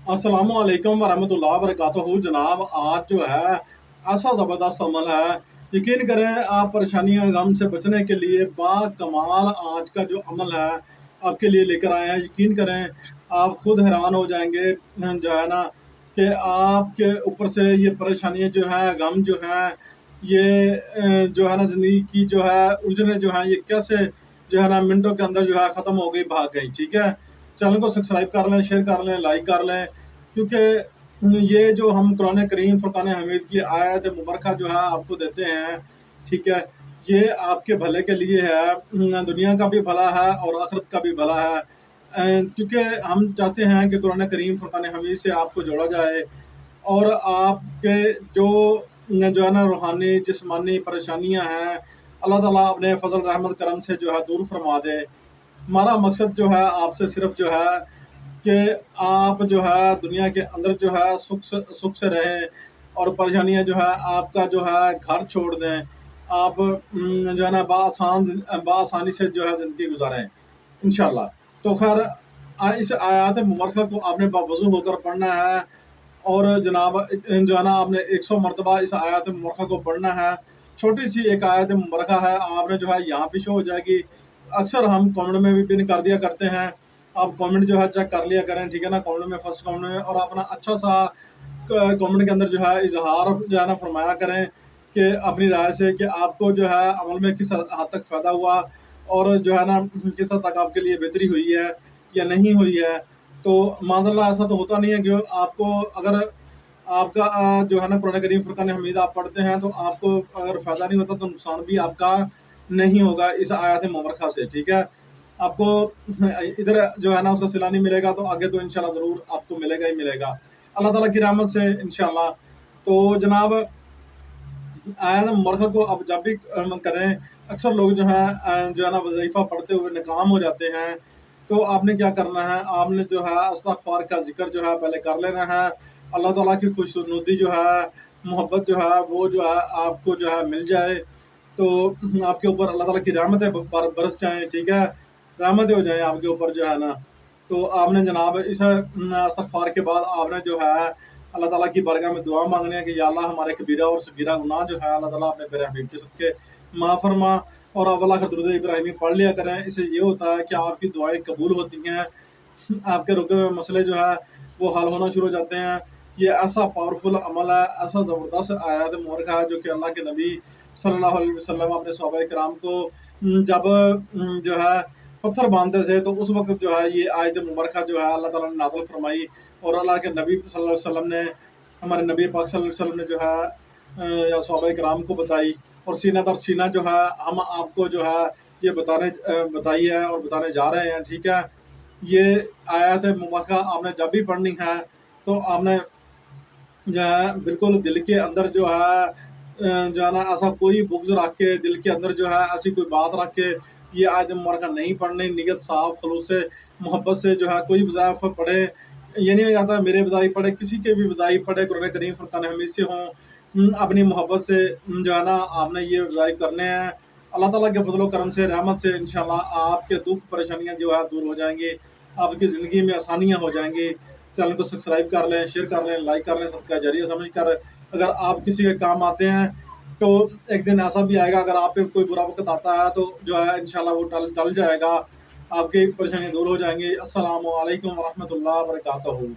अस्सलामुअलैकुम वरहमतुल्लाहि वबरकातुहू। जनाब, आज जो है ऐसा ज़बरदस्त अमल है, यकीन करें आप परेशानियां गम से बचने के लिए कमाल आज का जो अमल है आपके लिए लेकर आए हैं। यकीन करें आप खुद हैरान हो जाएंगे जो है ना कि आपके ऊपर से ये परेशानियां जो है गम जो है ये जो है ना ज़िंदगी की जो है उलझने जो है ये कैसे जो है ना मिनटों के अंदर जो है ख़त्म हो गई, भाग गई। ठीक है, चैनल को सब्सक्राइब कर लें, शेयर कर लें, लाइक कर लें, क्योंकि ये जो हम कुरान करीम फुरकान हमीद की आयत मुबारक जो है आपको देते हैं, ठीक है, ये आपके भले के लिए है, दुनिया का भी भला है और आखिरत का भी भला है। क्योंकि हम चाहते हैं कि कुरान करीम फुरकान हमीद से आपको जोड़ा जाए और आपके जो है ना रूहानी जिस्मानी परेशानियां हैं अल्लाह ताला अपने फजल रहमत करम से जो है दूर फरमा दे। हमारा मकसद जो है आपसे सिर्फ जो है कि आप जो है दुनिया के अंदर जो है सुख से रहें और परेशानियां जो है आपका जो है घर छोड़ दें। आप जो है ना बासानी से जो है ज़िंदगी गुजारें इंशाल्लाह। तो खैर इस आयत मुबारक को आपने बावजू होकर पढ़ना है और जनाब जो है ना आपने 100 मरतबा इस आयत मुबारक को पढ़ना है। छोटी सी एक आयत मुबारक है, आपने जो है यहाँ भी शो हो जाएगी। अक्सर हम कमेंट में भी पिन कर दिया करते हैं, आप कमेंट जो है चेक कर लिया करें, ठीक है ना, कमेंट में फर्स्ट कमेंट में, और अपना अच्छा सा कमेंट के अंदर जो है इजहार जो है ना फरमाया करें कि अपनी राय से कि आपको जो है अमल में किस हद तक फ़ायदा हुआ और जो है ना किस हद तक आपके लिए बेहतरी हुई है या नहीं हुई है। तो माज़अल्लाह ऐसा तो होता नहीं है कि आपको अगर आपका जो है ना कुरान करीम फुरकान हमीद आप पढ़ते हैं तो आपको अगर फ़ायदा नहीं होता तो नुकसान भी आपका नहीं होगा इस आयत मुबारक से। ठीक है, आपको इधर जो है ना उसका सिला नहीं मिलेगा तो आगे तो इंशाल्लाह ज़रूर आपको मिलेगा ही मिलेगा अल्लाह ताला की रहमत से इंशाल्लाह। तो जनाब आयत मुबारक को अब जब भी करें, अक्सर लोग जो है ना वज़ीफ़ा पढ़ते हुए नाकाम हो जाते हैं। तो आपने क्या करना है, आपने जो है इस्तग़फ़ार का ज़िक्र जो है पहले कर लेना है। अल्लाह ताला की खुशनुदी जो है, मोहब्बत जो है वो जो है आपको जो है मिल जाए, तो आपके ऊपर अल्लाह ताला की रहमतें बरस जाएँ, ठीक है? रहमतें हो जाएँ आपके ऊपर जो है ना। तो आपने जनाब इस इस्तग़फ़ार के बाद आपने जो है अल्लाह ताला की बारगाह में दुआ माँगनी है कि या अल्लाह हमारे कबीरा और सगीरा गुनाह जो है अल्लाह ताला अपने प्यारे हबीब के सदके माफ़ फरमा, और अव्वल आखिर दुरूद इब्राहिमी पढ़ लिया करें। इससे ये होता है कि आपकी दुआएँ कबूल होती हैं, आपके रुके हुए मसले जो है वो हल होना शुरू हो जाते हैं। ये ऐसा पावरफुल अमल है, ऐसा ज़बरदस्त आयत मुबारक है जो कि अल्लाह के नबी सल्लल्लाहु अलैहि वसल्लम अपने सहाबाए किराम को जब जो है पत्थर बांधते थे तो उस वक़्त जो है ये आयत मुबारक जो है अल्लाह ताला ने नाज़िल फरमाई और अल्लाह के नबी सल्लल्लाहु अलैहि वसल्लम ने, हमारे नबी पाक सल्लल्लाहु अलैहि वसल्लम ने जो है या सहाबाए किराम को बताई, और सीना दर सीना जो है हम आपको जो है ये बताई है और बताने जा रहे हैं। ठीक है, ये आयत मुबारक आपने जब भी पढ़नी है तो आपने जो है बिल्कुल दिल के अंदर जो है जो है ना ऐसा कोई बुग़्ज़ रख के, दिल के अंदर जो है ऐसी कोई बात रख के ये आयत मुबारक नहीं पढ़नी। नियत साफ़ ख़ुलूस से, मोहब्बत से जो है कोई वज़ाइफ़ पढ़े, ये नहीं कहता मेरे वज़ाइफ़ पढ़े, किसी के भी वज़ाइफ़ पढ़े, कुरान करीम फुरकान हमीद से हों, अपनी मोहब्बत से जो है ना आपने ये वज़ाइफ़ करने हैं। अल्लाह ताला के फ़ज़ल व करम से, रहमत से इंशाल्लाह आपके दुःख परेशानियाँ जो है दूर हो जाएँगी, आपकी ज़िंदगी में आसानियाँ हो जाएँगी। चैनल को सब्सक्राइब कर लें, शेयर कर लें, लाइक कर लें, सदका जारिया समझ कर। अगर आप किसी के काम आते हैं तो एक दिन ऐसा भी आएगा, अगर आप पे कोई बुरा वक़्त आता है तो जो है इंशाल्लाह वो टल जाएगा, आपकी परेशानियाँ दूर हो जाएँगी। अस्सलामु अलैकुम व रहमतुल्लाहि व बरकातहू।